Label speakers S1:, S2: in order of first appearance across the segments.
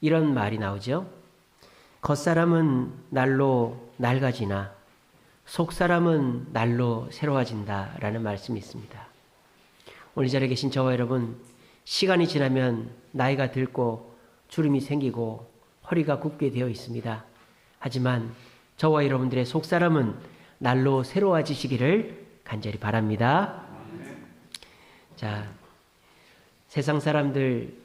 S1: 이런 말이 나오죠. 겉사람은 날로 낡아지나 속사람은 날로 새로워진다라는 말씀이 있습니다. 오늘 이 자리에 계신 저와 여러분, 시간이 지나면 나이가 들고 주름이 생기고 허리가 굽게 되어 있습니다. 하지만 저와 여러분들의 속사람은 날로 새로워지시기를 간절히 바랍니다. 자, 세상 사람들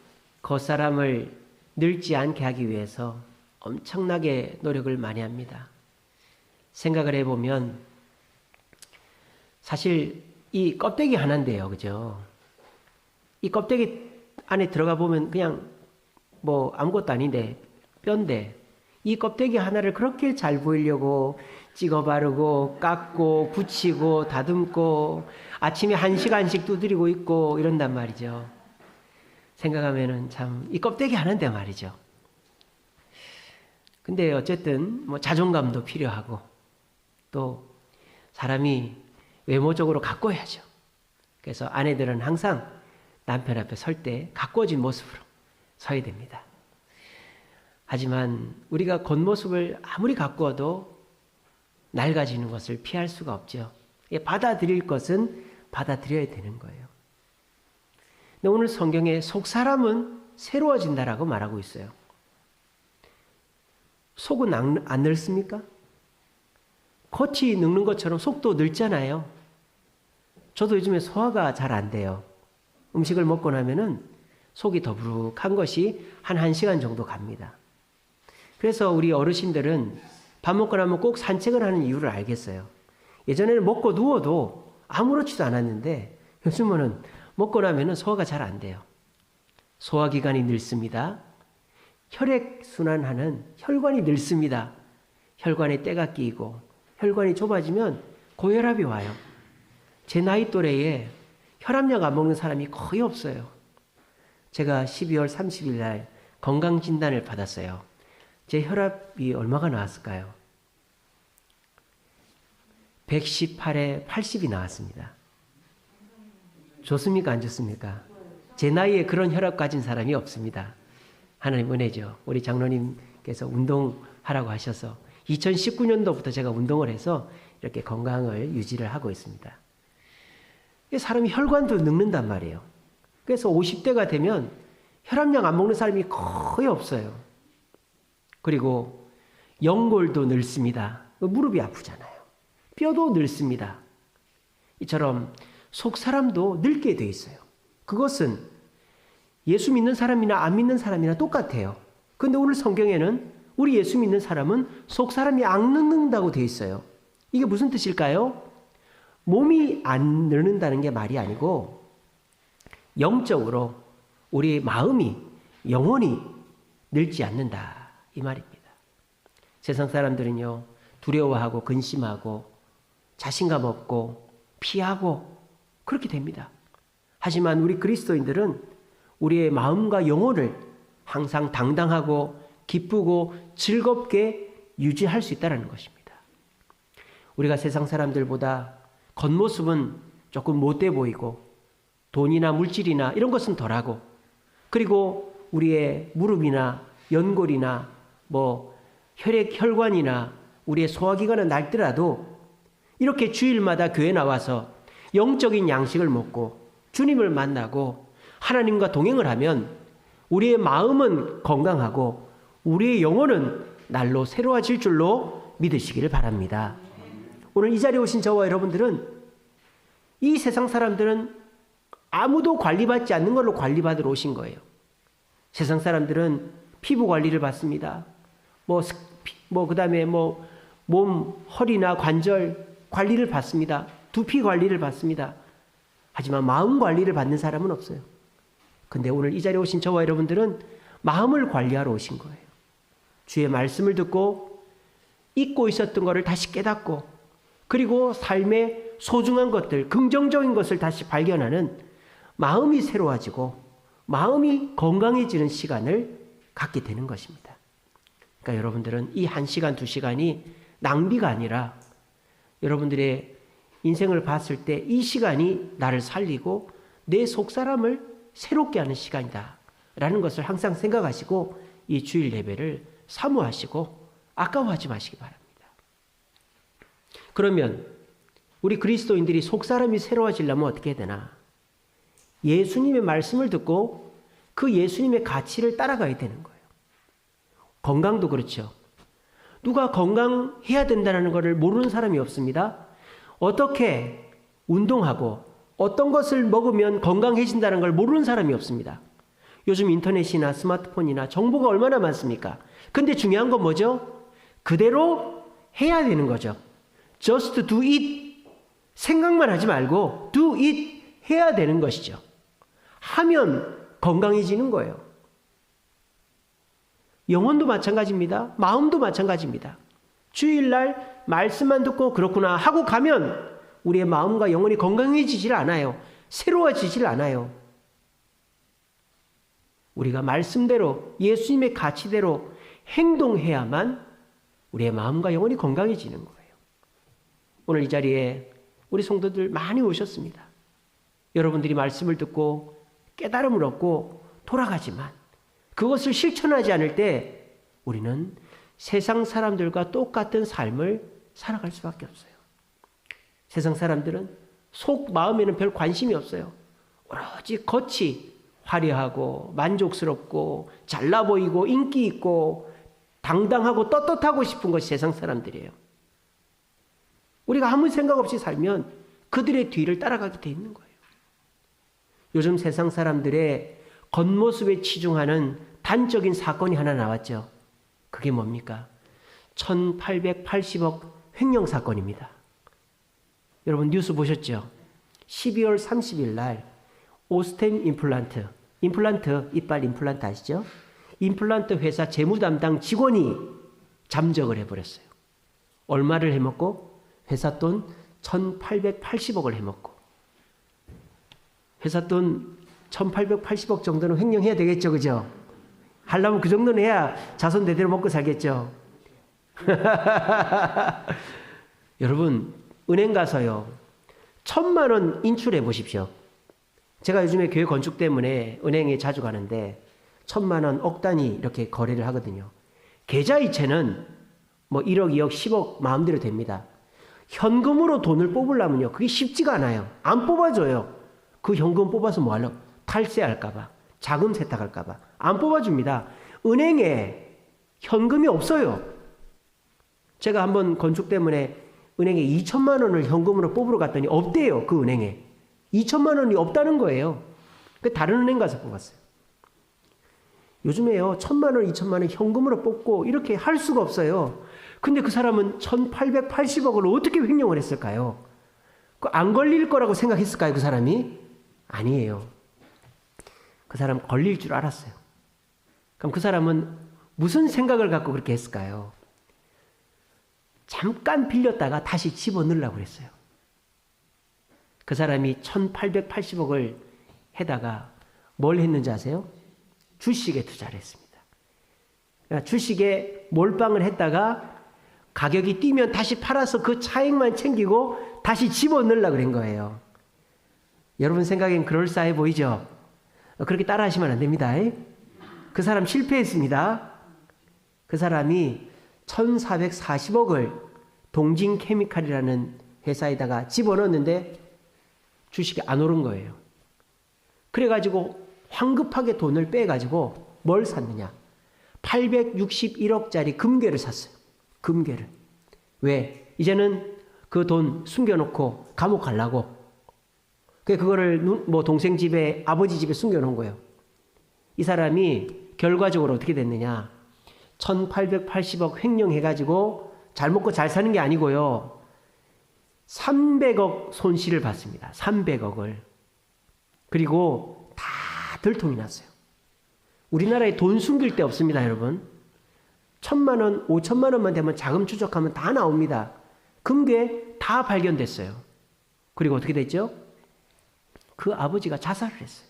S1: 겉사람을 늙지 않게 하기 위해서 엄청나게 노력을 많이 합니다. 생각을 해보면 사실 이 껍데기 하나인데요, 그죠? 이 껍데기 안에 들어가 보면 그냥 뭐 아무것도 아닌데 뼈인데, 이 껍데기 하나를 그렇게 잘 보이려고 찍어 바르고 깎고 붙이고 다듬고 아침에 1시간씩 두드리고 있고 이런단 말이죠. 생각하면은 참 이 껍데기 하나인데 말이죠. 근데 어쨌든 뭐 자존감도 필요하고 또 사람이 외모적으로 가꿔야죠. 그래서 아내들은 항상 남편 앞에 설 때 가꿔진 모습으로 서야 됩니다. 하지만 우리가 겉모습을 아무리 가꾸어도 낡아지는 것을 피할 수가 없죠. 받아들일 것은 받아들여야 되는 거예요. 근데 오늘 성경에 속사람은 새로워진다라고 말하고 있어요. 속은 안 늙습니까? 겉이 늙는 것처럼 속도 늙잖아요. 저도 요즘에 소화가 잘 안 돼요. 음식을 먹고 나면은 속이 더부룩한 것이 한 1시간 정도 갑니다. 그래서 우리 어르신들은 밥 먹고 나면 꼭 산책을 하는 이유를 알겠어요. 예전에는 먹고 누워도 아무렇지도 않았는데 요즘은 먹고 나면은 소화가 잘 안 돼요. 소화기관이 늙습니다. 혈액순환하는 혈관이 늙습니다. 혈관에 때가 끼이고 혈관이 좁아지면 고혈압이 와요. 제 나이 또래에 혈압약 안 먹는 사람이 거의 없어요. 제가 12월 30일 날 건강진단을 받았어요. 제 혈압이 얼마가 나왔을까요? 118에 80이 나왔습니다. 좋습니까? 안 좋습니까? 제 나이에 그런 혈압 가진 사람이 없습니다. 하나님 은혜죠. 우리 장로님께서 운동하라고 하셔서 2019년도부터 제가 운동을 해서 이렇게 건강을 유지를 하고 있습니다. 사람이 혈관도 늙는단 말이에요. 그래서 50대가 되면 혈압약 안 먹는 사람이 거의 없어요. 그리고 연골도 늙습니다. 무릎이 아프잖아요. 뼈도 늙습니다. 이처럼 속 사람도 늙게 돼 있어요. 그것은 예수 믿는 사람이나 안 믿는 사람이나 똑같아요. 그런데 오늘 성경에는 우리 예수 믿는 사람은 속 사람이 안 늙는다고 돼 있어요. 이게 무슨 뜻일까요? 몸이 안 늙는다는 게 말이 아니고 영적으로 우리의 마음이 영원히 늙지 않는다 이 말입니다. 세상 사람들은요 두려워하고 근심하고 자신감 없고 피하고 그렇게 됩니다. 하지만 우리 그리스도인들은 우리의 마음과 영혼을 항상 당당하고 기쁘고 즐겁게 유지할 수 있다는 것입니다. 우리가 세상 사람들보다 겉모습은 조금 못돼 보이고 돈이나 물질이나 이런 것은 덜하고 그리고 우리의 무릎이나 연골이나 뭐 혈관이나 우리의 소화기관은 낡더라도 이렇게 주일마다 교회 나와서 영적인 양식을 먹고 주님을 만나고 하나님과 동행을 하면 우리의 마음은 건강하고 우리의 영혼은 날로 새로워질 줄로 믿으시기를 바랍니다. 오늘 이 자리에 오신 저와 여러분들은 이 세상 사람들은 아무도 관리받지 않는 걸로 관리받으러 오신 거예요. 세상 사람들은 피부 관리를 받습니다. 그다음에 몸, 허리나 관절 관리를 받습니다. 두피 관리를 받습니다. 하지만 마음 관리를 받는 사람은 없어요. 근데 오늘 이 자리에 오신 저와 여러분들은 마음을 관리하러 오신 거예요. 주의 말씀을 듣고 잊고 있었던 것을 다시 깨닫고 그리고 삶의 소중한 것들, 긍정적인 것을 다시 발견하는 마음이 새로워지고 마음이 건강해지는 시간을 갖게 되는 것입니다. 그러니까 여러분들은 이 1시간, 2시간이 낭비가 아니라 여러분들의 인생을 봤을 때 이 시간이 나를 살리고 내 속사람을 새롭게 하는 시간이다 라는 것을 항상 생각하시고 이 주일 예배를 사모하시고 아까워하지 마시기 바랍니다. 그러면 우리 그리스도인들이 속사람이 새로워지려면 어떻게 해야 되나? 예수님의 말씀을 듣고 그 예수님의 가치를 따라가야 되는 거예요. 건강도 그렇죠. 누가 건강해야 된다는 것을 모르는 사람이 없습니다. 어떻게 운동하고 어떤 것을 먹으면 건강해진다는 걸 모르는 사람이 없습니다. 요즘 인터넷이나 스마트폰이나 정보가 얼마나 많습니까? 근데 중요한 건 뭐죠? 그대로 해야 되는 거죠. Just do it. 생각만 하지 말고 do it 해야 되는 것이죠. 하면 건강해지는 거예요. 영혼도 마찬가지입니다. 마음도 마찬가지입니다. 주일날 말씀만 듣고 그렇구나 하고 가면 우리의 마음과 영혼이 건강해지질 않아요. 새로워지질 않아요. 우리가 말씀대로 예수님의 가치대로 행동해야만 우리의 마음과 영혼이 건강해지는 거예요. 오늘 이 자리에 우리 성도들 많이 오셨습니다. 여러분들이 말씀을 듣고 깨달음을 얻고 돌아가지만 그것을 실천하지 않을 때 우리는 세상 사람들과 똑같은 삶을 살아갈 수밖에 없어요. 세상 사람들은 속 마음에는 별 관심이 없어요. 오로지 겉이 화려하고 만족스럽고 잘나 보이고 인기 있고 당당하고 떳떳하고 싶은 것이 세상 사람들이에요. 우리가 아무 생각 없이 살면 그들의 뒤를 따라가게 돼 있는 거예요. 요즘 세상 사람들의 겉모습에 치중하는 단적인 사건이 하나 나왔죠. 그게 뭡니까? 1880억 횡령 사건입니다. 여러분 뉴스 보셨죠? 12월 30일 날 오스템 임플란트 이빨 임플란트 아시죠? 임플란트 회사 재무 담당 직원이 잠적을 해버렸어요. 얼마를 해먹고? 회사 돈 1880억을 해먹고. 회사 돈 1880억 정도는 횡령해야 되겠죠, 그죠? 하려면 그 정도는 해야 자손 대대로 먹고 살겠죠. 여러분 은행 가서요 1,000만 원 인출해 보십시오. 제가 요즘에 교회 건축 때문에 은행에 자주 가는데 1,000만 원, 억 단위 이렇게 거래를 하거든요. 계좌이체는 뭐 1억, 2억, 10억 마음대로 됩니다. 현금으로 돈을 뽑으려면요 그게 쉽지가 않아요. 안 뽑아줘요. 그 현금 뽑아서 뭐 하려고? 탈세할까봐, 자금 세탁할까봐 안 뽑아줍니다. 은행에 현금이 없어요. 제가 한번 건축 때문에 은행에 2천만 원을 현금으로 뽑으러 갔더니 없대요. 그 은행에 2천만 원이 없다는 거예요. 다른 은행 가서 뽑았어요. 요즘에요 1,000만 원, 2천만 원 현금으로 뽑고 이렇게 할 수가 없어요. 근데 그 사람은 1880억을 어떻게 횡령을 했을까요? 안 걸릴 거라고 생각했을까요? 그 사람이? 아니에요. 그 사람 걸릴 줄 알았어요. 그럼 그 사람은 무슨 생각을 갖고 그렇게 했을까요? 잠깐 빌렸다가 다시 집어넣으려고 그랬어요. 그 사람이 1880억을 해다가 뭘 했는지 아세요? 주식에 투자를 했습니다. 그러니까 주식에 몰빵을 했다가 가격이 뛰면 다시 팔아서 그 차익만 챙기고 다시 집어넣으려고 그런 거예요. 여러분 생각엔 그럴싸해 보이죠? 그렇게 따라하시면 안 됩니다. 그 사람 실패했습니다. 그 사람이 1,440억을 동진케미칼이라는 회사에다가 집어넣었는데 주식이 안 오른 거예요. 그래가지고 황급하게 돈을 빼가지고 뭘 샀느냐? 861억짜리 금괴를 샀어요. 금괴를. 왜? 이제는 그 돈 숨겨놓고 감옥 가려고. 그거를 뭐 동생 집에 아버지 집에 숨겨놓은 거예요. 이 사람이 결과적으로 어떻게 됐느냐? 1880억 횡령해가지고 잘 먹고 잘 사는 게 아니고요. 300억 손실을 봤습니다. 300억을. 그리고 다 들통이 났어요. 우리나라에 돈 숨길 데 없습니다, 여러분. 1,000만 원, 5천만 원만 되면 자금 추적하면 다 나옵니다. 금괴 다 발견됐어요. 그리고 어떻게 됐죠? 그 아버지가 자살을 했어요.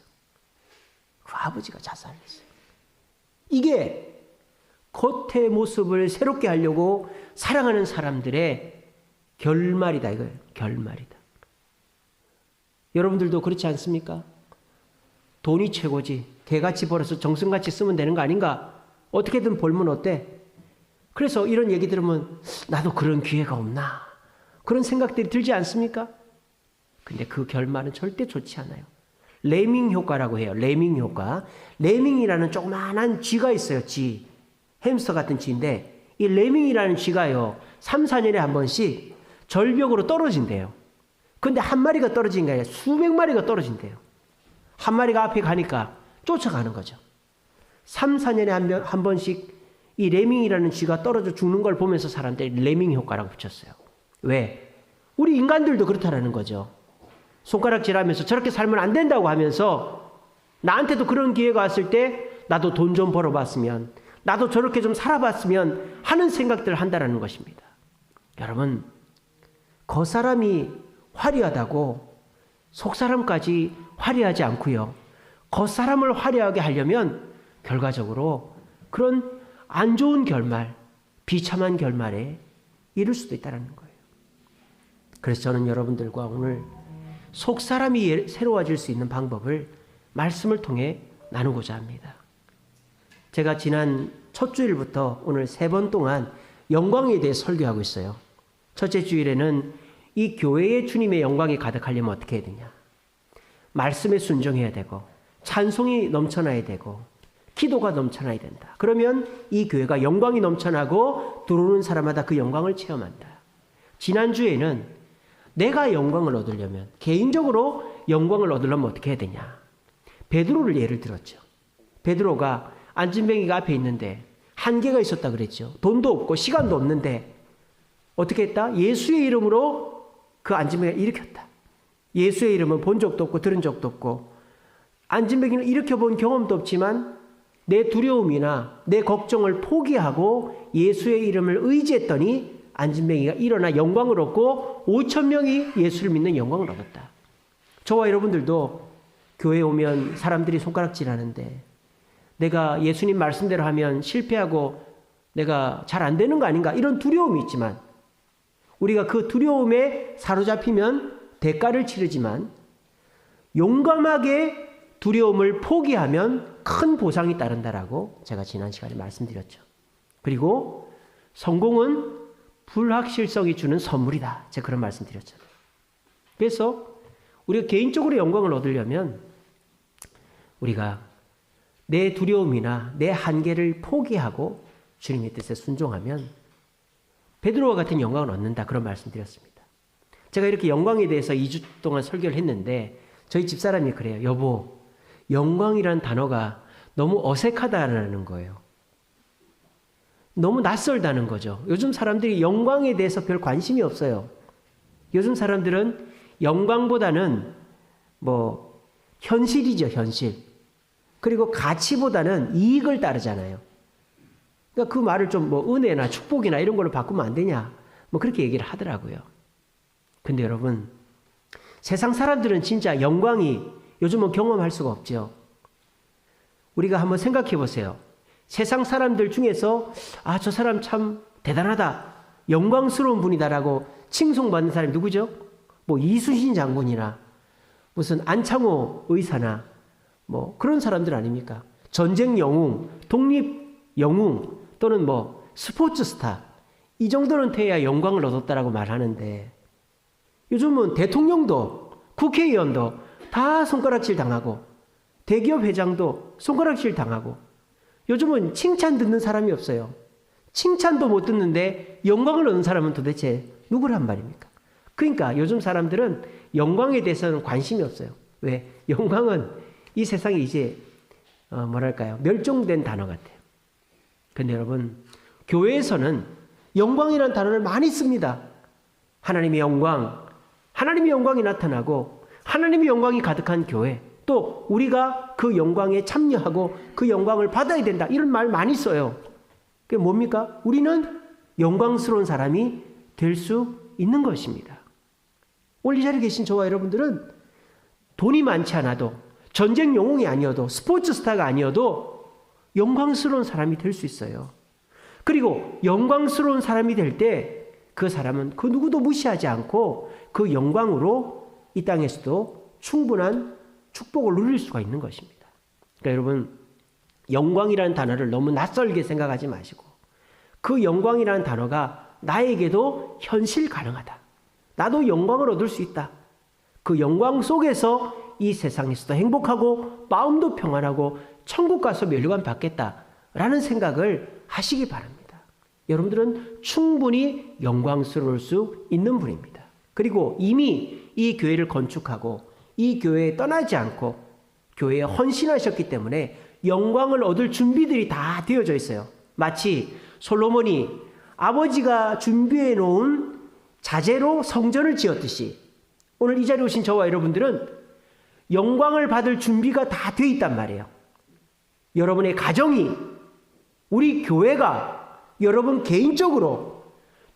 S1: 그 아버지가 자살을 했어요. 이게 겉의 모습을 새롭게 하려고 사랑하는 사람들의 결말이다 이거예요. 결말이다. 여러분들도 그렇지 않습니까? 돈이 최고지. 개같이 벌어서 정성같이 쓰면 되는 거 아닌가? 어떻게든 벌면 어때? 그래서 이런 얘기 들으면 나도 그런 기회가 없나? 그런 생각들이 들지 않습니까? 근데 그 결말은 절대 좋지 않아요. 레밍 효과라고 해요. 레밍 효과. 레밍이라는 조그마한 쥐가 있어요. 쥐. 햄스터 같은 쥐인데 이 레밍이라는 쥐가요. 3, 4년에 한 번씩 절벽으로 떨어진대요. 근데 한 마리가 떨어진 게 아니라 수백 마리가 떨어진대요. 한 마리가 앞에 가니까 쫓아가는 거죠. 3, 4년에 한 번씩 이 레밍이라는 쥐가 떨어져 죽는 걸 보면서 사람들이 레밍 효과라고 붙였어요. 왜? 우리 인간들도 그렇다라는 거죠. 손가락질하면서 저렇게 살면 안 된다고 하면서 나한테도 그런 기회가 왔을 때 나도 돈 좀 벌어봤으면, 나도 저렇게 좀 살아봤으면 하는 생각들을 한다라는 것입니다. 여러분, 겉사람이 화려하다고 속사람까지 화려하지 않고요. 겉사람을 화려하게 하려면 결과적으로 그런 안 좋은 결말, 비참한 결말에 이를 수도 있다는 거예요. 그래서 저는 여러분들과 오늘 속사람이 새로워질 수 있는 방법을 말씀을 통해 나누고자 합니다. 제가 지난 첫 주일부터 오늘 3번 동안 영광에 대해 설교하고 있어요. 첫째 주일에는 이 교회에 주님의 영광이 가득하려면 어떻게 해야 되냐. 말씀에 순종해야 되고 찬송이 넘쳐나야 되고 기도가 넘쳐나야 된다. 그러면 이 교회가 영광이 넘쳐나고 들어오는 사람마다 그 영광을 체험한다. 지난주에는 내가 영광을 얻으려면, 개인적으로 영광을 얻으려면 어떻게 해야 되냐. 베드로를 예를 들었죠. 베드로가 안진뱅이가 앞에 있는데 한계가 있었다 그랬죠. 돈도 없고 시간도 없는데 어떻게 했다? 예수의 이름으로 그 안진뱅이를 일으켰다. 예수의 이름은 본 적도 없고 들은 적도 없고 안진뱅이를 일으켜본 경험도 없지만 내 두려움이나 내 걱정을 포기하고 예수의 이름을 의지했더니 안진뱅이가 일어나 영광을 얻고 5,000명이 예수를 믿는 영광을 얻었다. 저와 여러분들도 교회에 오면 사람들이 손가락질하는데 내가 예수님 말씀대로 하면 실패하고 내가 잘 안 되는 거 아닌가 이런 두려움이 있지만 우리가 그 두려움에 사로잡히면 대가를 치르지만 용감하게 두려움을 포기하면 큰 보상이 따른다라고 제가 지난 시간에 말씀드렸죠. 그리고 성공은 불확실성이 주는 선물이다. 제가 그런 말씀 드렸잖아요. 그래서 우리가 개인적으로 영광을 얻으려면 우리가 내 두려움이나 내 한계를 포기하고 주님의 뜻에 순종하면 베드로와 같은 영광을 얻는다. 그런 말씀 드렸습니다. 제가 이렇게 영광에 대해서 2주 동안 설교를 했는데 저희 집사람이 그래요. 여보, 영광이란 단어가 너무 어색하다는 거예요. 너무 낯설다는 거죠. 요즘 사람들이 영광에 대해서 별 관심이 없어요. 요즘 사람들은 영광보다는 현실이죠, 현실. 그리고 가치보다는 이익을 따르잖아요. 그러니까 그 말을 좀 은혜나 축복이나 이런 걸로 바꾸면 안 되냐. 그렇게 얘기를 하더라고요. 근데 여러분, 세상 사람들은 진짜 영광이 요즘은 경험할 수가 없죠. 우리가 한번 생각해 보세요. 세상 사람들 중에서 저 사람 참 대단하다, 영광스러운 분이다라고 칭송받는 사람이 누구죠? 이순신 장군이나 무슨 안창호 의사나 그런 사람들 아닙니까? 전쟁 영웅, 독립 영웅 또는 스포츠 스타 이 정도는 돼야 영광을 얻었다라고 말하는데 요즘은 대통령도 국회의원도 다 손가락질 당하고 대기업 회장도 손가락질 당하고 요즘은 칭찬 듣는 사람이 없어요. 칭찬도 못 듣는데 영광을 얻는 사람은 도대체 누구란 말입니까? 그러니까 요즘 사람들은 영광에 대해서는 관심이 없어요. 왜? 영광은 이 세상에 이제 멸종된 단어 같아요. 근데 여러분, 교회에서는 영광이라는 단어를 많이 씁니다. 하나님의 영광이 나타나고 하나님의 영광이 가득한 교회, 또 우리가 그 영광에 참여하고 그 영광을 받아야 된다 이런 말 많이 써요. 그게 뭡니까? 우리는 영광스러운 사람이 될 수 있는 것입니다. 오늘 이 자리에 계신 저와 여러분들은 돈이 많지 않아도 전쟁 영웅이 아니어도 스포츠 스타가 아니어도 영광스러운 사람이 될 수 있어요. 그리고 영광스러운 사람이 될 때 그 사람은 그 누구도 무시하지 않고 그 영광으로 이 땅에서도 충분한 축복을 누릴 수가 있는 것입니다. 그러니까 여러분, 영광이라는 단어를 너무 낯설게 생각하지 마시고 그 영광이라는 단어가 나에게도 현실 가능하다. 나도 영광을 얻을 수 있다. 그 영광 속에서 이 세상에서도 행복하고 마음도 평안하고 천국 가서 멸류관 받겠다라는 생각을 하시기 바랍니다. 여러분들은 충분히 영광스러울 수 있는 분입니다. 그리고 이미 이 교회를 건축하고 이 교회에 떠나지 않고 교회에 헌신하셨기 때문에 영광을 얻을 준비들이 다 되어져 있어요. 마치 솔로몬이 아버지가 준비해 놓은 자재로 성전을 지었듯이 오늘 이 자리에 오신 저와 여러분들은 영광을 받을 준비가 다 되어 있단 말이에요. 여러분의 가정이, 우리 교회가, 여러분 개인적으로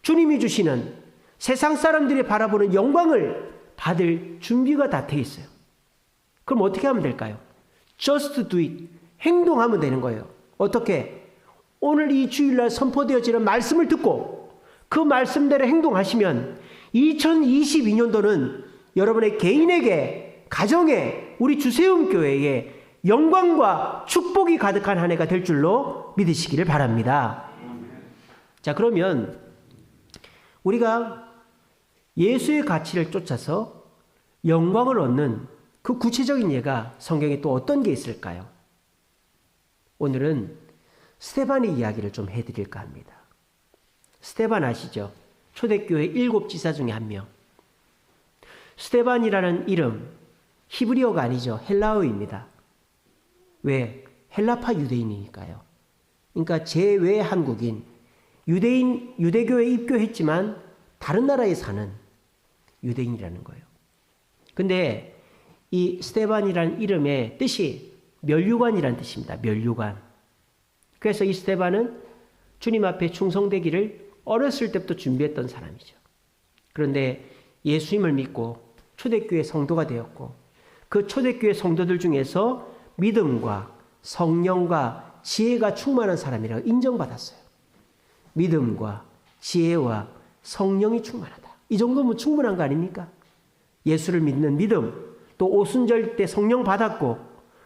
S1: 주님이 주시는 세상 사람들이 바라보는 영광을 받을 준비가 다 되어 있어요. 그럼 어떻게 하면 될까요? Just do it. 행동하면 되는 거예요. 어떻게? 오늘 이 주일날 선포되어지는 말씀을 듣고 그 말씀대로 행동하시면 2022년도는 여러분의 개인에게, 가정에, 우리 주세움 교회에 영광과 축복이 가득한 한 해가 될 줄로 믿으시기를 바랍니다. 자, 그러면 우리가 예수의 가치를 쫓아서 영광을 얻는 그 구체적인 예가 성경에 또 어떤 게 있을까요? 오늘은 스데반의 이야기를 좀 해드릴까 합니다. 스데반 아시죠? 초대교회 7 지사 중에 한 명. 스데반이라는 이름, 히브리어가 아니죠. 헬라어입니다. 왜? 헬라파 유대인이니까요. 그러니까 제외 한국인, 유대교회에 입교했지만 다른 나라에 사는 유대인이라는 거예요. 근데 이 스데반이라는 이름의 뜻이 멸류관이라는 뜻입니다. 멸류관. 그래서 이 스데반은 주님 앞에 충성되기를 어렸을 때부터 준비했던 사람이죠. 그런데 예수님을 믿고 초대교회 성도가 되었고 그 초대교회 성도들 중에서 믿음과 성령과 지혜가 충만한 사람이라고 인정받았어요. 믿음과 지혜와 성령이 충만하다. 이 정도면 충분한 거 아닙니까? 예수를 믿는 믿음, 또 오순절 때 성령 받았고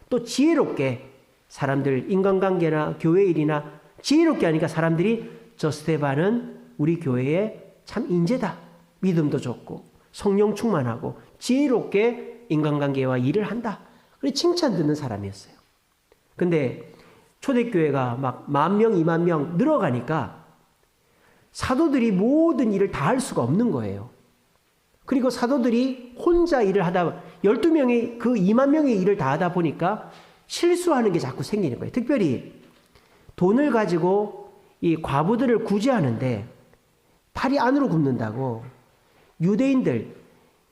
S1: 또 지혜롭게 사람들 인간관계나 교회 일이나 지혜롭게 하니까 사람들이 저 스데반은 우리 교회에 참 인재다. 믿음도 좋고 성령 충만하고 지혜롭게 인간관계와 일을 한다. 그래 칭찬 듣는 사람이었어요. 근데 초대교회가 막 10,000명, 20,000명 늘어가니까 사도들이 모든 일을 다 할 수가 없는 거예요. 그리고 사도들이 혼자 일을 하다 12명이 그 20,000명의 일을 다 하다 보니까 실수하는 게 자꾸 생기는 거예요. 특별히 돈을 가지고 이 과부들을 구제하는데 팔이 안으로 굽는다고 유대인들,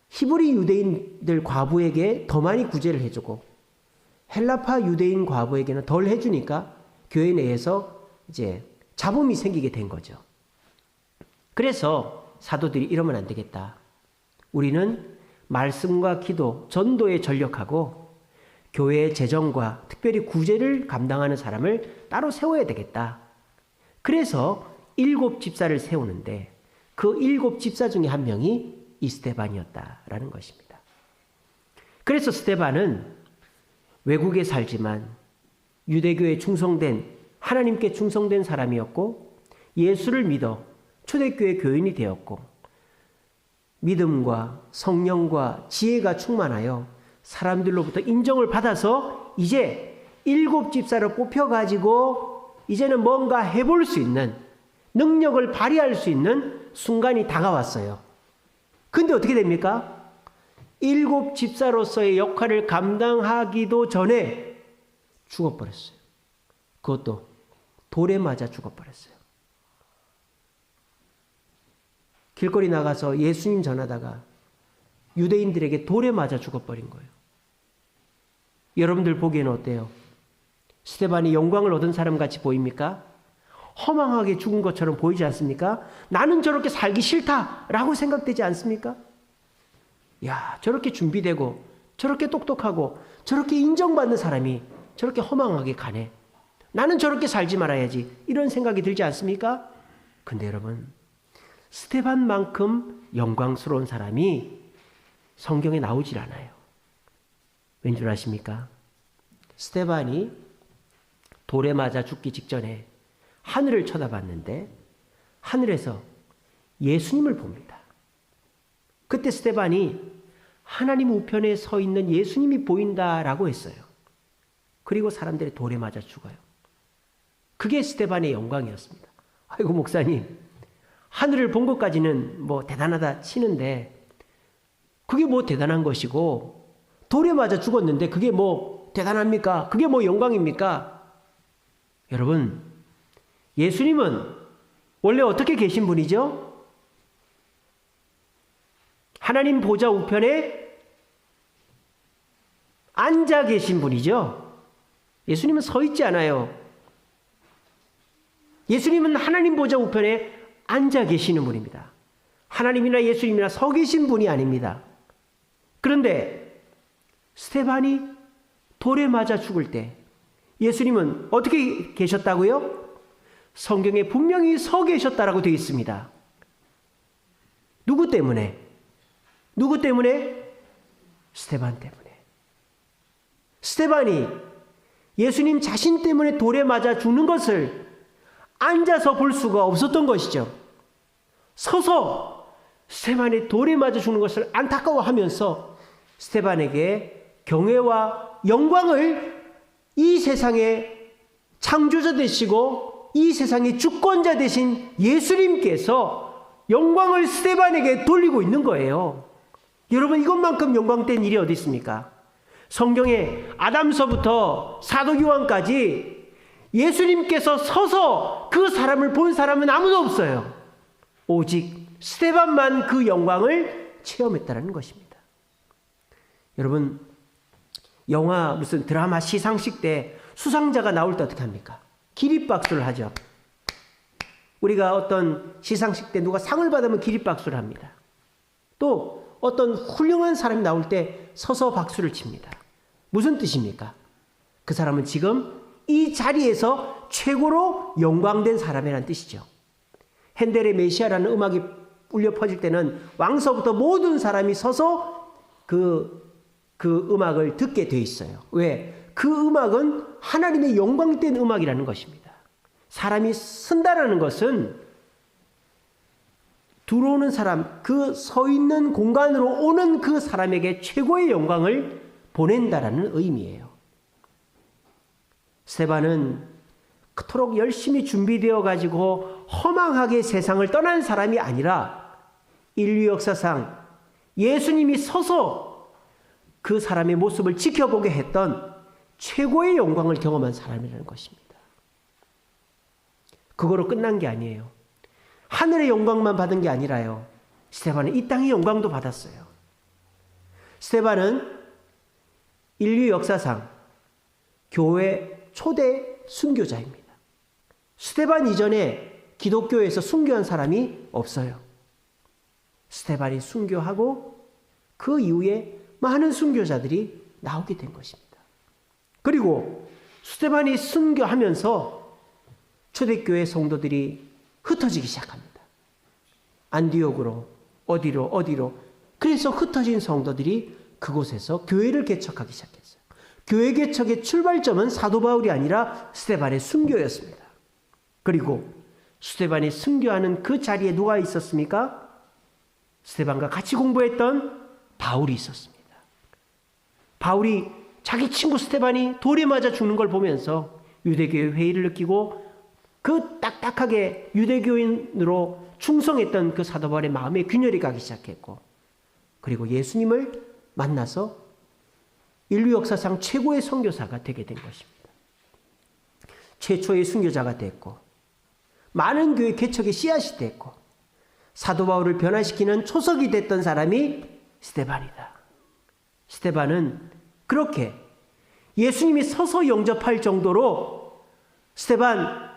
S1: 히브리 유대인들 과부에게 더 많이 구제를 해주고 헬라파 유대인 과부에게는 덜 해주니까 교회 내에서 이제 잡음이 생기게 된 거죠. 그래서 사도들이 이러면 안 되겠다. 우리는 말씀과 기도, 전도에 전력하고 교회의 재정과 특별히 구제를 감당하는 사람을 따로 세워야 되겠다. 그래서 7 집사를 세우는데 그 7 집사 중에 한 명이 이 스데반이었다라는 것입니다. 그래서 스데반은 외국에 살지만 유대교에 충성된, 하나님께 충성된 사람이었고 예수를 믿어 초대교회 교인이 되었고 믿음과 성령과 지혜가 충만하여 사람들로부터 인정을 받아서 이제 7 집사를 뽑혀가지고 이제는 뭔가 해볼 수 있는 능력을 발휘할 수 있는 순간이 다가왔어요. 근데 어떻게 됩니까? 7 집사로서의 역할을 감당하기도 전에 죽어버렸어요. 그것도 돌에 맞아 죽어버렸어요. 길거리 나가서 예수님 전하다가 유대인들에게 돌에 맞아 죽어버린 거예요. 여러분들 보기에는 어때요? 스데반이 영광을 얻은 사람 같이 보입니까? 허망하게 죽은 것처럼 보이지 않습니까? 나는 저렇게 살기 싫다라고 생각되지 않습니까? 야, 저렇게 준비되고 저렇게 똑똑하고 저렇게 인정받는 사람이 저렇게 허망하게 가네. 나는 저렇게 살지 말아야지. 이런 생각이 들지 않습니까? 근데 여러분, 스데반만큼 영광스러운 사람이 성경에 나오질 않아요. 왠 줄 아십니까? 스데반이 돌에 맞아 죽기 직전에 하늘을 쳐다봤는데 하늘에서 예수님을 봅니다. 그때 스데반이 하나님 우편에 서 있는 예수님이 보인다라고 했어요. 그리고 사람들이 돌에 맞아 죽어요. 그게 스데반의 영광이었습니다. 아이고 목사님, 하늘을 본 것까지는 뭐 대단하다 치는데 그게 뭐 대단한 것이고 돌에 맞아 죽었는데 그게 뭐 대단합니까? 그게 뭐 영광입니까? 여러분, 예수님은 원래 어떻게 계신 분이죠? 하나님 보좌 우편에 앉아 계신 분이죠. 예수님은 서 있지 않아요. 예수님은 하나님 보좌 우편에 앉아 계시는 분입니다. 하나님이나 예수님이나 서 계신 분이 아닙니다. 그런데 스데반이 돌에 맞아 죽을 때 예수님은 어떻게 계셨다고요? 성경에 분명히 서 계셨다라고 되어 있습니다. 누구 때문에? 누구 때문에? 스데반 때문에. 스데반이 예수님 자신 때문에 돌에 맞아 죽는 것을 앉아서 볼 수가 없었던 것이죠. 서서 스데반이 돌에 맞아 죽는 것을 안타까워하면서 스데반에게 경외와 영광을 이 세상의 창조자 되시고 이 세상의 주권자 되신 예수님께서 영광을 스데반에게 돌리고 있는 거예요. 여러분, 이것만큼 영광된 일이 어디 있습니까? 성경에 아담서부터 사도 요한까지 예수님께서 서서 그 사람을 본 사람은 아무도 없어요. 오직 스데반만 그 영광을 체험했다는 것입니다. 여러분, 영화 무슨 드라마 시상식 때 수상자가 나올 때 어떻게 합니까? 기립박수를 하죠. 우리가 어떤 시상식 때 누가 상을 받으면 기립박수를 합니다. 또 어떤 훌륭한 사람이 나올 때 서서 박수를 칩니다. 무슨 뜻입니까? 그 사람은 지금 이 자리에서 최고로 영광된 사람이라는 뜻이죠. 핸델의 메시아라는 음악이 울려 퍼질 때는 왕서부터 모든 사람이 서서 그 음악을 듣게 돼 있어요. 왜? 그 음악은 하나님의 영광된 음악이라는 것입니다. 사람이 쓴다라는 것은 들어오는 사람, 그 서 있는 공간으로 오는 그 사람에게 최고의 영광을 보낸다라는 의미예요. 스데반은 그토록 열심히 준비되어 가지고 허망하게 세상을 떠난 사람이 아니라 인류 역사상 예수님이 서서 그 사람의 모습을 지켜보게 했던 최고의 영광을 경험한 사람이라는 것입니다. 그거로 끝난 게 아니에요. 하늘의 영광만 받은 게 아니라요. 스데반은 이 땅의 영광도 받았어요. 스데반은 인류 역사상 교회 초대 순교자입니다. 스데반 이전에 기독교에서 순교한 사람이 없어요. 스데반이 순교하고 그 이후에 많은 순교자들이 나오게 된 것입니다. 그리고 스데반이 순교하면서 초대교회 성도들이 흩어지기 시작합니다. 안디옥으로 어디로 그래서 흩어진 성도들이 그곳에서 교회를 개척하기 시작했어요. 교회 개척의 출발점은 사도 바울이 아니라 스데반의 순교였습니다. 그리고 스데반이 순교하는 그 자리에 누가 있었습니까? 스데반과 같이 공부했던 바울이 있었습니다. 바울이 자기 친구 스데반이 돌에 맞아 죽는 걸 보면서 유대교의 회의를 느끼고 그 딱딱하게 유대교인으로 충성했던 그 사도 바울의 마음에 균열이 가기 시작했고, 그리고 예수님을 만나서 인류 역사상 최고의 선교사가 되게 된 것입니다. 최초의 순교자가 됐고, 많은 교회 개척의 씨앗이 됐고, 사도 바울을 변화시키는 초석이 됐던 사람이 스데반이다. 스데반은 그렇게 예수님이 서서 영접할 정도로 스데반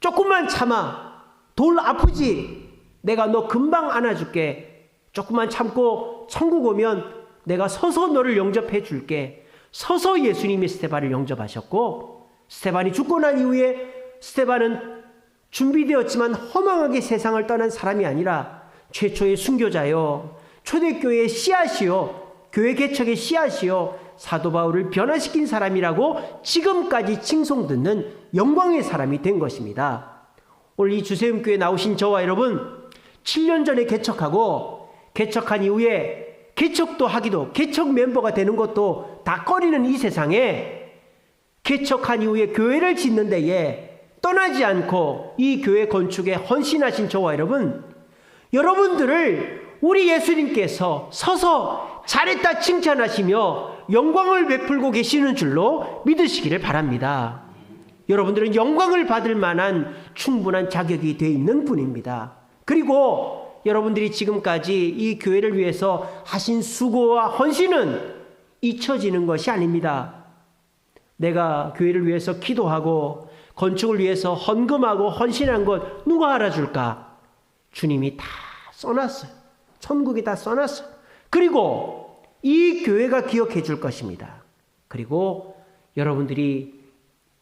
S1: 조금만 참아. 돌 아프지? 내가 너 금방 안아줄게. 조금만 참고 천국 오면 내가 서서 너를 영접해 줄게. 서서 예수님이 스데반을 영접하셨고, 스데반이 죽고 난 이후에 스데반은 준비되었지만 허망하게 세상을 떠난 사람이 아니라 최초의 순교자요, 초대교회의 씨앗이요, 교회 개척의 씨앗이요, 사도 바울을 변화시킨 사람이라고 지금까지 칭송듣는 영광의 사람이 된 것입니다. 오늘 이 주세음교회 나오신 저와 여러분, 7년 전에 개척하고 개척한 이후에 개척도 하기도, 개척 멤버가 되는 것도 다 꺼리는 이 세상에 개척한 이후에 교회를 짓는 데에 떠나지 않고 이 교회 건축에 헌신하신 저와 여러분, 여러분들을 우리 예수님께서 서서 잘했다 칭찬하시며 영광을 베풀고 계시는 줄로 믿으시기를 바랍니다. 여러분들은 영광을 받을 만한 충분한 자격이 되어 있는 분입니다. 그리고 여러분들이 지금까지 이 교회를 위해서 하신 수고와 헌신은 잊혀지는 것이 아닙니다. 내가 교회를 위해서 기도하고 건축을 위해서 헌금하고 헌신한 것 누가 알아줄까? 주님이 다 써놨어요. 천국이 다 써놨어요. 그리고 이 교회가 기억해 줄 것입니다. 그리고 여러분들이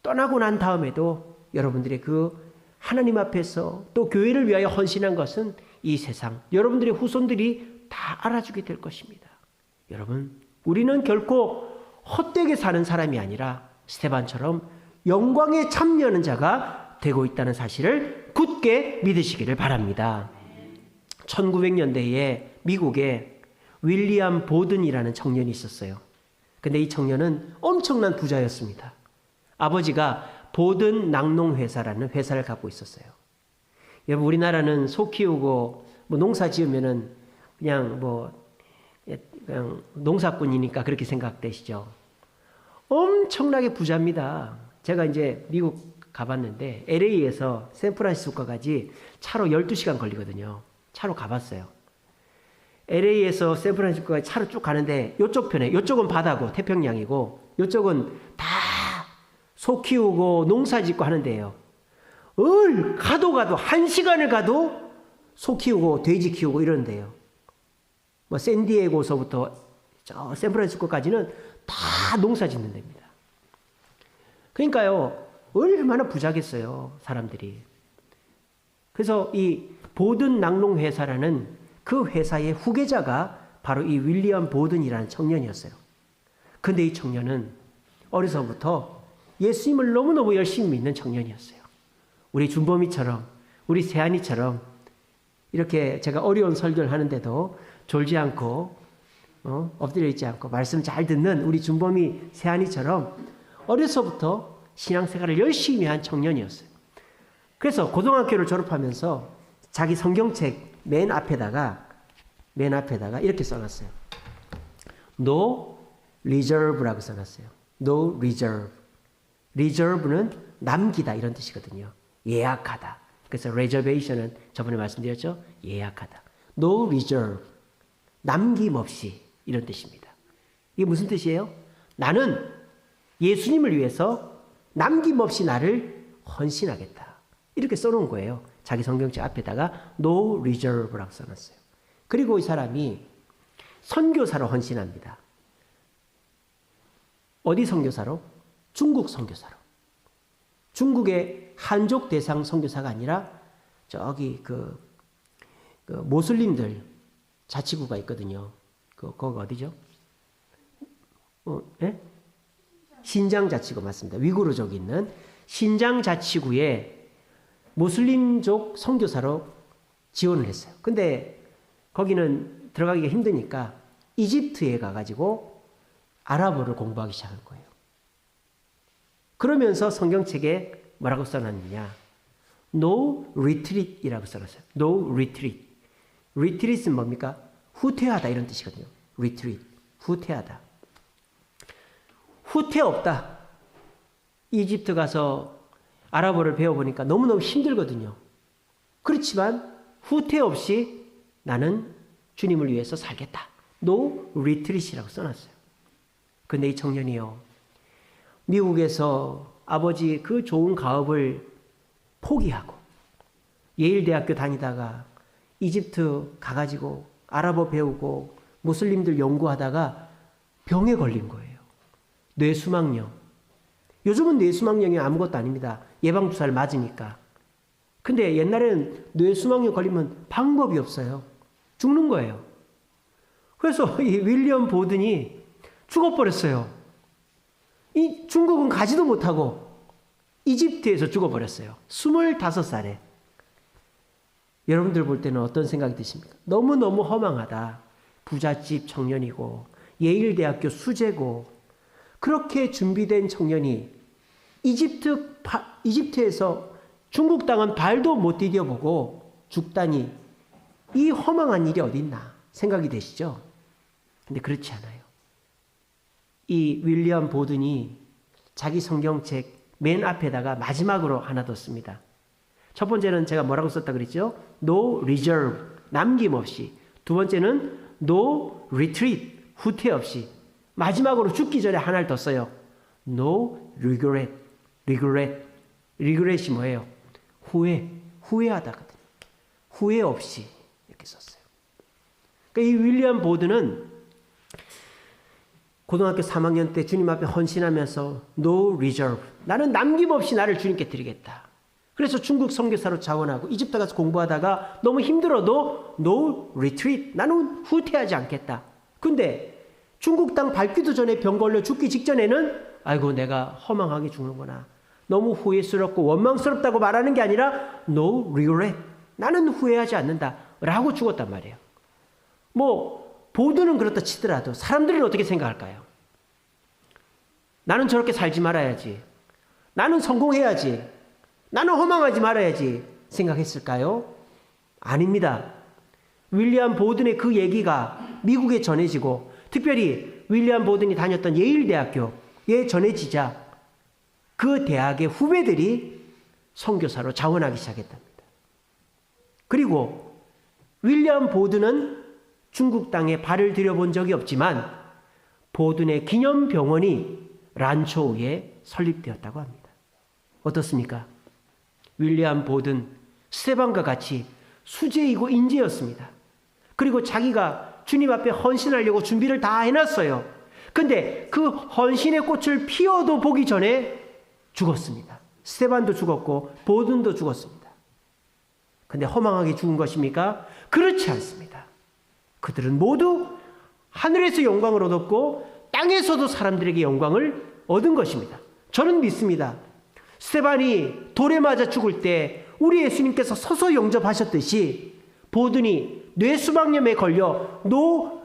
S1: 떠나고 난 다음에도 여러분들의 그 하나님 앞에서 또 교회를 위하여 헌신한 것은 이 세상 여러분들의 후손들이 다 알아주게 될 것입니다. 여러분, 우리는 결코 헛되게 사는 사람이 아니라 스데반처럼 영광에 참여하는 자가 되고 있다는 사실을 굳게 믿으시기를 바랍니다. 1900년대에 미국에 윌리엄 보든이라는 청년이 있었어요. 근데 이 청년은 엄청난 부자였습니다. 아버지가 보든 낙농회사라는 회사를 갖고 있었어요. 여러분, 우리나라는 소 키우고 뭐 농사 지으면은 그냥 농사꾼이니까 그렇게 생각되시죠. 엄청나게 부자입니다. 제가 이제 미국 가봤는데 LA에서 샌프란시스코까지 차로 12시간 걸리거든요. 차로 가봤어요. LA에서 샌프란시스코까지 차로 쭉 가는데 이쪽 편에, 이쪽은 바다고 태평양이고 이쪽은 다 소 키우고 농사 짓고 하는 데예요. 가도 1시간을 가도 소 키우고 돼지 키우고 이런 데예요. 뭐 샌디에고서부터 저 샌프란시스코까지는 다 농사 짓는 데입니다. 그러니까요, 얼마나 부자겠어요, 사람들이. 그래서 이 보든 낙농회사라는 그 회사의 후계자가 바로 이 윌리엄 보든이라는 청년이었어요. 근데 이 청년은 어려서부터 예수님을 너무너무 열심히 믿는 청년이었어요. 우리 준범이처럼, 우리 세한이처럼 이렇게 제가 어려운 설교를 하는데도 졸지 않고 엎드려 있지 않고 말씀 잘 듣는 우리 준범이 세한이처럼 어려서부터 신앙생활을 열심히 한 청년이었어요. 그래서 고등학교를 졸업하면서 자기 성경책 맨 앞에다가 이렇게 써놨어요. No reserve라고 써놨어요. No reserve. reserve는 남기다 이런 뜻이거든요. 예약하다. 그래서 reservation은 저번에 말씀드렸죠. 예약하다. No reserve. 남김없이 이런 뜻입니다. 이게 무슨 뜻이에요? 나는 예수님을 위해서 남김없이 나를 헌신하겠다. 이렇게 써놓은 거예요. 자기 성경책 앞에다가 No reserve라고 써놨어요. 그리고 이 사람이 선교사로 헌신합니다. 어디 선교사로? 중국 선교사로. 중국의 한족 대상 선교사가 아니라 저기 그 모슬림들 자치구가 있거든요. 거기 어디죠? 예? 신장 자치구 맞습니다. 위구르족이 있는 신장 자치구에 모슬림족 선교사로 지원을 했어요. 근데 거기는 들어가기가 힘드니까 이집트에 가가지고 아랍어를 공부하기 시작한 거예요. 그러면서 성경책에 뭐라고 써놨느냐? No retreat이라고 써놨어요. No retreat. retreat은 뭡니까? 후퇴하다 이런 뜻이거든요. retreat. 후퇴하다. 후퇴 없다. 이집트 가서 아랍어를 배워보니까 너무너무 힘들거든요. 그렇지만 후퇴 없이 나는 주님을 위해서 살겠다. No retreat이라고 써놨어요. 근데 이 청년이요. 미국에서 아버지 그 좋은 가업을 포기하고 예일대학교 다니다가 이집트 가가지고 아랍어 배우고 무슬림들 연구하다가 병에 걸린 거예요. 뇌수막염. 요즘은 뇌수막염이 아무것도 아닙니다. 예방주사를 맞으니까. 근데 옛날에는 뇌수막염 걸리면 방법이 없어요. 죽는 거예요. 그래서 이 윌리엄 보든이 죽어버렸어요. 이 중국은 가지도 못하고 이집트에서 죽어버렸어요. 25살에. 여러분들 볼 때는 어떤 생각이 드십니까? 너무너무 허망하다. 부잣집 청년이고 예일대학교 수재고 그렇게 준비된 청년이 이집트에서 중국 땅은 발도 못 디뎌보고 죽다니 이 허망한 일이 어딨나 생각이 되시죠? 근데 그렇지 않아요. 이 윌리엄 보든이 자기 성경책 맨 앞에다가 마지막으로 하나 뒀습니다. 첫 번째는 제가 뭐라고 썼다 그랬죠? No reserve, 남김없이. 두 번째는 No retreat, 후퇴 없이. 마지막으로 죽기 전에 하나를 더 써요. No regret, regret이 뭐예요? 후회하다거든요. 후회 없이 이렇게 썼어요. 그러니까 이 윌리엄 보든은 고등학교 3학년 때 주님 앞에 헌신하면서 No reserve, 나는 남김없이 나를 주님께 드리겠다. 그래서 중국 선교사로 자원하고 이집트 가서 공부하다가 너무 힘들어도 No retreat, 나는 후퇴하지 않겠다. 근데 중국 땅 밟기도 전에 병 걸려 죽기 직전에는 아이고 내가 허망하게 죽는구나. 너무 후회스럽고 원망스럽다고 말하는 게 아니라 No regret, 나는 후회하지 않는다 라고 죽었단 말이에요. 보드는 그렇다 치더라도 사람들은 어떻게 생각할까요? 나는 저렇게 살지 말아야지. 나는 성공해야지. 나는 허망하지 말아야지 생각했을까요? 아닙니다. 윌리엄 보든의 그 얘기가 미국에 전해지고 특별히 윌리엄 보든이 다녔던 예일대학교에 전해지자 그 대학의 후배들이 선교사로 자원하기 시작했답니다. 그리고 윌리엄 보든은 중국 땅에 발을 들여본 적이 없지만 보든의 기념병원이 란초우에 설립되었다고 합니다. 어떻습니까? 윌리엄 보든, 스테반과 같이 수재이고 인재였습니다. 그리고 자기가 주님 앞에 헌신하려고 준비를 다 해놨어요. 근데 그 헌신의 꽃을 피워도 보기 전에 죽었습니다. 스테반도 죽었고 보든도 죽었습니다. 근데 허망하게 죽은 것입니까? 그렇지 않습니다. 그들은 모두 하늘에서 영광을 얻었고 땅에서도 사람들에게 영광을 얻은 것입니다. 저는 믿습니다. 스테반이 돌에 맞아 죽을 때 우리 예수님께서 서서 영접하셨듯이 보든이 뇌수막염에 걸려 노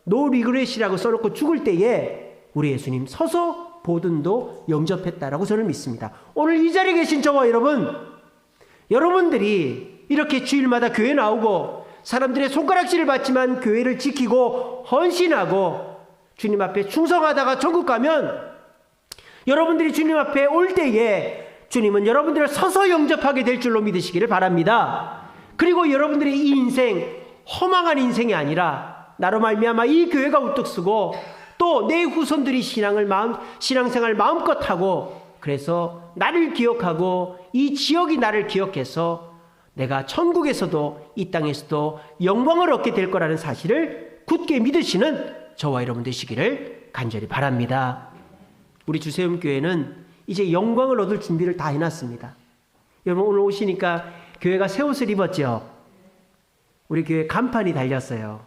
S1: 리그렛이라고 써놓고 죽을 때에 우리 예수님 서서 보든도 영접했다라고 저는 믿습니다. 오늘 이 자리에 계신 저와 여러분들이 이렇게 주일마다 교회 나오고 사람들의 손가락질을 받지만 교회를 지키고 헌신하고 주님 앞에 충성하다가 천국 가면 여러분들이 주님 앞에 올 때에 주님은 여러분들을 서서 영접하게 될 줄로 믿으시기를 바랍니다. 그리고 여러분들의 이 인생 허망한 인생이 아니라 나로 말미암아 이 교회가 우뚝 서고 또 내 후손들이 신앙생활 마음껏 하고 그래서 나를 기억하고 이 지역이 나를 기억해서 내가 천국에서도 이 땅에서도 영광을 얻게 될 거라는 사실을 굳게 믿으시는 저와 여러분 되시기를 간절히 바랍니다. 우리 주세움교회는 이제 영광을 얻을 준비를 다 해놨습니다. 여러분 오늘 오시니까 교회가 새 옷을 입었죠? 우리 교회 간판이 달렸어요.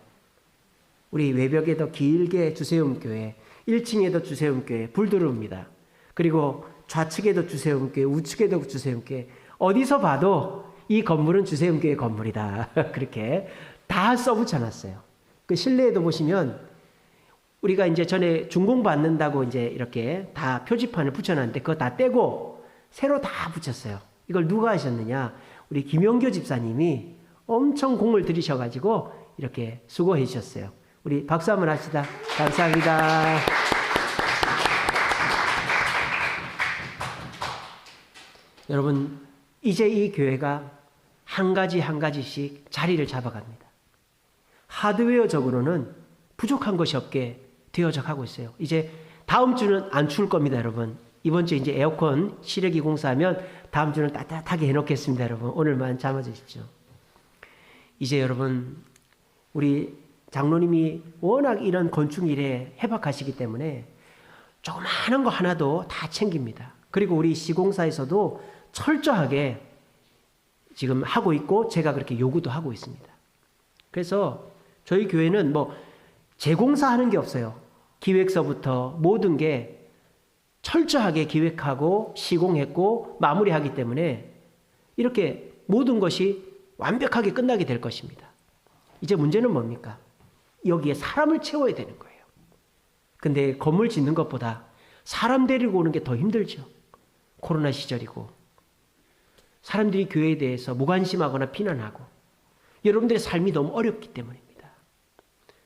S1: 우리 외벽에도 길게 주세움교회, 1층에도 주세움교회 불 들어옵니다. 그리고 좌측에도 주세움교회, 우측에도 주세움교회. 어디서 봐도 이 건물은 주세움교회 건물이다. 그렇게 다 써붙여놨어요. 그 실내에도 보시면 우리가 이제 전에 준공 받는다고 이제 이렇게 다 표지판을 붙여놨는데 그거 다 떼고 새로 다 붙였어요. 이걸 누가 하셨느냐? 우리 김영교 집사님이 엄청 공을 들이셔가지고 이렇게 수고해 주셨어요. 우리 박수 한번 합시다. 감사합니다. 여러분, 이제 이 교회가 한 가지씩 자리를 잡아갑니다. 하드웨어적으로는 부족한 것이 없게 되어져 가고 있어요. 이제 다음 주는 안 추울 겁니다, 여러분. 이번 주 이제 에어컨 실외기 공사하면 다음 주는 따뜻하게 해놓겠습니다, 여러분. 오늘만 참아주십시오. 이제 여러분, 우리 장로님이 워낙 이런 건축 일에 해박하시기 때문에 조그마한 거 하나도 다 챙깁니다. 그리고 우리 시공사에서도 철저하게 지금 하고 있고 제가 그렇게 요구도 하고 있습니다. 그래서 저희 교회는 재공사하는 게 없어요. 기획서부터 모든 게 철저하게 기획하고 시공했고 마무리하기 때문에 이렇게 모든 것이 완벽하게 끝나게 될 것입니다. 이제 문제는 뭡니까? 여기에 사람을 채워야 되는 거예요. 근데 건물 짓는 것보다 사람 데리고 오는 게 더 힘들죠. 코로나 시절이고 사람들이 교회에 대해서 무관심하거나 비난하고 여러분들의 삶이 너무 어렵기 때문입니다.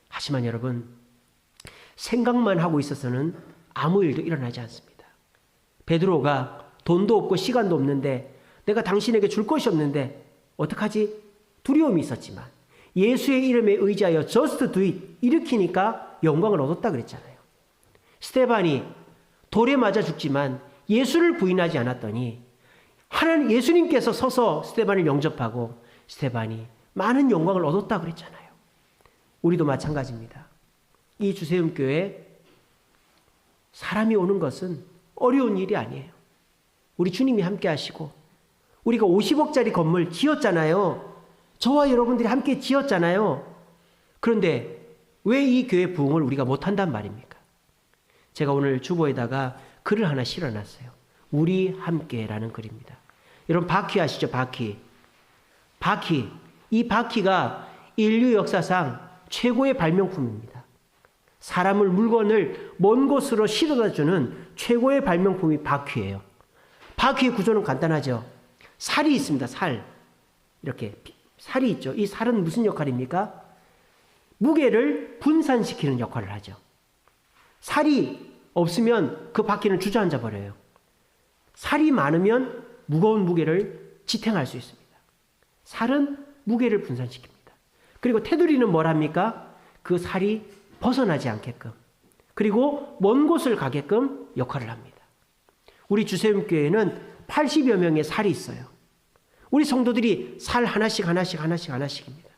S1: 하지만 여러분, 생각만 하고 있어서는 아무 일도 일어나지 않습니다. 베드로가 돈도 없고 시간도 없는데 내가 당신에게 줄 것이 없는데 어떡하지? 두려움이 있었지만 예수의 이름에 의지하여 just do it 일으키니까 영광을 얻었다 그랬잖아요. 스데반이 돌에 맞아 죽지만 예수를 부인하지 않았더니 하나님 예수님께서 서서 스데반을 영접하고 스데반이 많은 영광을 얻었다 그랬잖아요. 우리도 마찬가지입니다. 이 주세음교회 사람이 오는 것은 어려운 일이 아니에요. 우리 주님이 함께 하시고 우리가 50억짜리 건물 지었잖아요. 저와 여러분들이 함께 지었잖아요. 그런데 왜 이 교회 부흥을 우리가 못한단 말입니까? 제가 오늘 주보에다가 글을 하나 실어놨어요. 우리 함께라는 글입니다. 여러분 바퀴 아시죠? 바퀴. 이 바퀴가 인류 역사상 최고의 발명품입니다. 사람을 물건을 먼 곳으로 실어다주는 최고의 발명품이 바퀴예요. 바퀴의 구조는 간단하죠. 살이 있습니다. 살. 이렇게 살이 있죠. 이 살은 무슨 역할입니까? 무게를 분산시키는 역할을 하죠. 살이 없으면 그 바퀴는 주저앉아 버려요. 살이 많으면 무거운 무게를 지탱할 수 있습니다. 살은 무게를 분산시킵니다. 그리고 테두리는 뭘 합니까? 그 살이 벗어나지 않게끔 그리고 먼 곳을 가게끔 역할을 합니다. 우리 주세음교회는 80여 명의 살이 있어요. 우리 성도들이 살 하나씩입니다.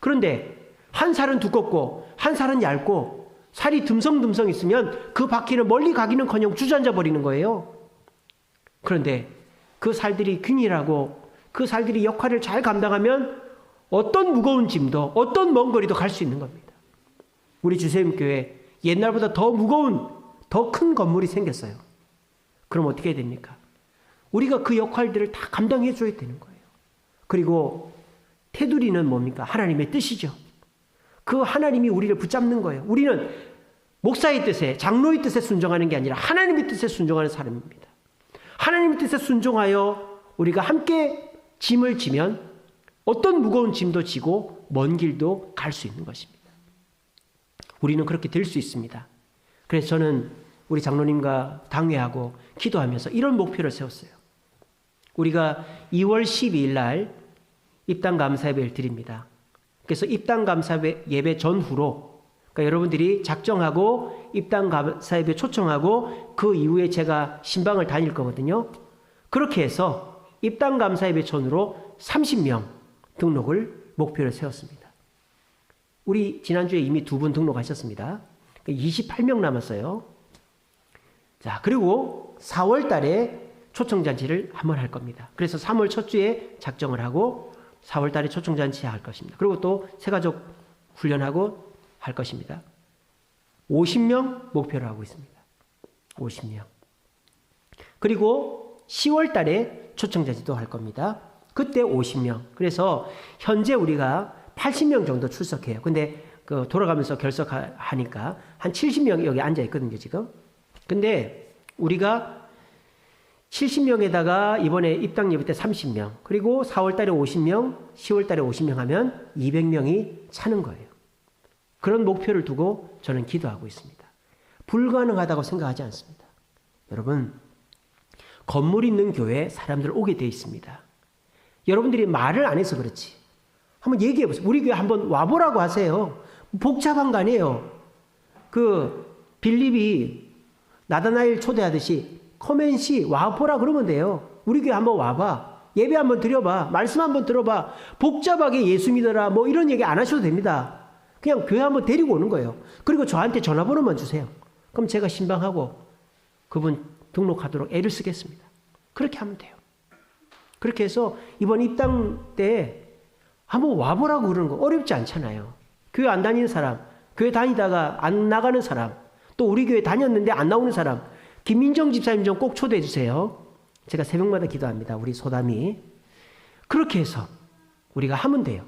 S1: 그런데 한 살은 두껍고 한 살은 얇고 살이 듬성듬성 있으면 그 바퀴는 멀리 가기는커녕 주저앉아 버리는 거예요. 그런데 그 살들이 균일하고 그 살들이 역할을 잘 감당하면 어떤 무거운 짐도 어떤 먼 거리도 갈 수 있는 겁니다. 우리 주세음교회 옛날보다 더 무거운 더 큰 건물이 생겼어요. 그럼 어떻게 해야 됩니까? 우리가 그 역할들을 다 감당해 줘야 되는 거예요. 그리고 테두리는 뭡니까? 하나님의 뜻이죠. 그 하나님이 우리를 붙잡는 거예요. 우리는 목사의 뜻에 장로의 뜻에 순종하는 게 아니라 하나님의 뜻에 순종하는 사람입니다. 하나님의 뜻에 순종하여 우리가 함께 짐을 지면 어떤 무거운 짐도 지고 먼 길도 갈 수 있는 것입니다. 우리는 그렇게 될 수 있습니다. 그래서 저는 우리 장로님과 당회하고 기도하면서 이런 목표를 세웠어요. 우리가 2월 12일 날 입당 감사 예배를 드립니다. 그래서 입당 감사 예배 전후로 그러니까 여러분들이 작정하고 입당 감사 예배 초청하고 그 이후에 제가 신방을 다닐 거거든요. 그렇게 해서 입당 감사 예배 전후로 30명 등록을 목표로 세웠습니다. 우리 지난주에 이미 2분 등록하셨습니다. 28명 남았어요. 자, 그리고 4월 달에 초청잔치를 한번 할 겁니다. 그래서 3월 첫 주에 작정을 하고 4월 달에 초청잔치 할 것입니다. 그리고 또 새가족 훈련하고 할 것입니다. 50명 목표로 하고 있습니다. 50명. 그리고 10월 달에 초청잔치도 할 겁니다. 그때 50명. 그래서 현재 우리가 80명 정도 출석해요. 근데 그 돌아가면서 결석하니까 한 70명이 여기 앉아 있거든요, 지금. 근데 우리가 70명에다가 이번에 입당 예배 때 30명, 그리고 4월 달에 50명, 10월 달에 50명 하면 200명이 차는 거예요. 그런 목표를 두고 저는 기도하고 있습니다. 불가능하다고 생각하지 않습니다. 여러분, 건물 있는 교회에 사람들 오게 돼 있습니다. 여러분들이 말을 안 해서 그렇지. 한번 얘기해 보세요. 우리 교회 한번 와보라고 하세요. 복잡한 거 아니에요. 그 빌립이 나다나엘 초대하듯이 커맨시 와보라 그러면 돼요. 우리 교회 한번 와봐. 예배 한번 드려봐. 말씀 한번 들어봐. 복잡하게 예수 믿어라 뭐 이런 얘기 안 하셔도 됩니다. 그냥 교회 한번 데리고 오는 거예요. 그리고 저한테 전화번호만 주세요. 그럼 제가 신방하고 그분 등록하도록 애를 쓰겠습니다. 그렇게 하면 돼요. 그렇게 해서 이번 입당 때 한번 와보라고 그러는 거 어렵지 않잖아요. 교회 안 다니는 사람 교회 다니다가 안 나가는 사람, 또 우리 교회 다녔는데 안 나오는 사람, 김민정 집사님 좀 꼭 초대해 주세요. 제가 새벽마다 기도합니다. 우리 소담이. 그렇게 해서 우리가 하면 돼요.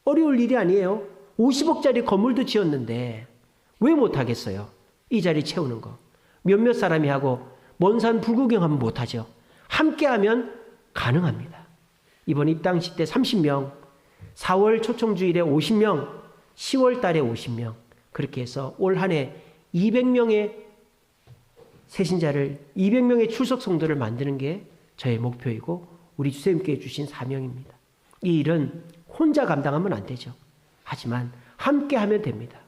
S1: 어려울 일이 아니에요. 50억짜리 건물도 지었는데 왜 못하겠어요? 이 자리 채우는 거. 몇몇 사람이 하고 먼 산 불구경하면 못하죠. 함께하면 가능합니다. 이번 입당식 때 30명, 4월 초청주일에 50명, 10월 달에 50명, 그렇게 해서 올 한 해 200명의 새신자를, 200명의 출석 성도를 만드는 게 저의 목표이고 우리 주님께 주신 사명입니다. 이 일은 혼자 감당하면 안 되죠. 하지만 함께 하면 됩니다.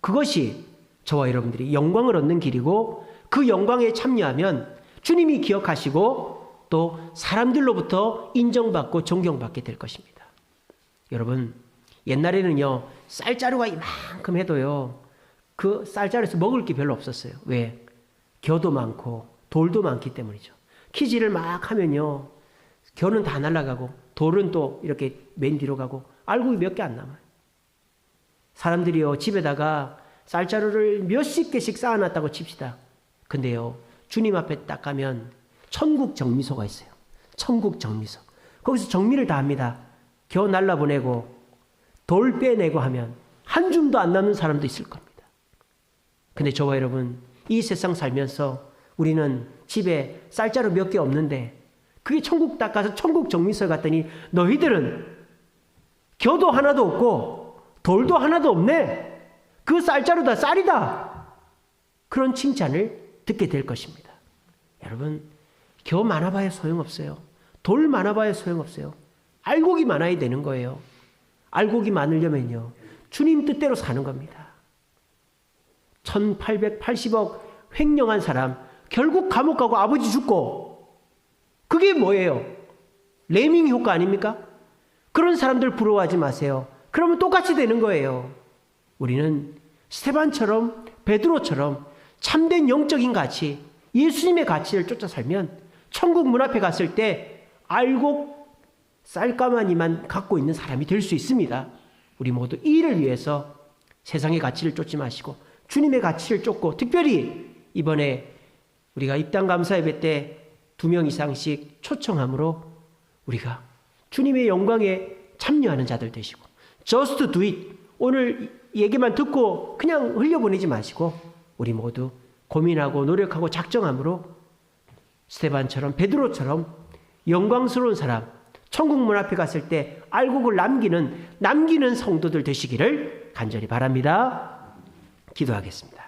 S1: 그것이 저와 여러분들이 영광을 얻는 길이고, 그 영광에 참여하면 주님이 기억하시고 또 사람들로부터 인정받고 존경받게 될 것입니다. 여러분, 옛날에는요, 쌀자루가 이만큼 해도요, 그 쌀자루에서 먹을 게 별로 없었어요. 왜? 겨도 많고 돌도 많기 때문이죠. 키질을 막 하면요, 겨는 다 날아가고 돌은 또 이렇게 맨 뒤로 가고 알곡이 몇 개 안 남아요. 사람들이요, 집에다가 쌀자루를 몇십 개씩 쌓아놨다고 칩시다. 근데요, 주님 앞에 딱 가면 천국 정미소가 있어요. 천국 정미소. 거기서 정미를 다 합니다. 겨 날라보내고 돌 빼내고 하면 한 줌도 안 남는 사람도 있을 겁니다. 근데 저와 여러분, 이 세상 살면서 우리는 집에 쌀자루 몇 개 없는데 그게 천국 딱 가서 천국 정미소에 갔더니 너희들은 겨도 하나도 없고 돌도 하나도 없네. 그 쌀자루다, 쌀이다. 그런 칭찬을 듣게 될 것입니다. 여러분, 겨 많아봐야 소용없어요. 돌 많아봐야 소용없어요. 알곡이 많아야 되는 거예요. 알곡이 많으려면요, 주님 뜻대로 사는 겁니다. 1880억 횡령한 사람, 결국 감옥 가고 아버지 죽고, 그게 뭐예요? 레밍 효과 아닙니까? 그런 사람들 부러워하지 마세요. 그러면 똑같이 되는 거예요. 우리는 스테반처럼, 베드로처럼 참된 영적인 가치, 예수님의 가치를 쫓아 살면 천국 문 앞에 갔을 때 알곡 쌀가마니만 갖고 있는 사람이 될 수 있습니다. 우리 모두 이 일을 위해서 세상의 가치를 쫓지 마시고 주님의 가치를 쫓고, 특별히 이번에 우리가 입당 감사 예배 때 2명 이상씩 초청함으로 우리가 주님의 영광에 참여하는 자들 되시고, just do it. 오늘 얘기만 듣고 그냥 흘려보내지 마시고 우리 모두 고민하고 노력하고 작정함으로 스테반처럼, 베드로처럼 영광스러운 사람, 천국 문 앞에 갔을 때 알곡을 남기는 성도들 되시기를 간절히 바랍니다. 기도하겠습니다.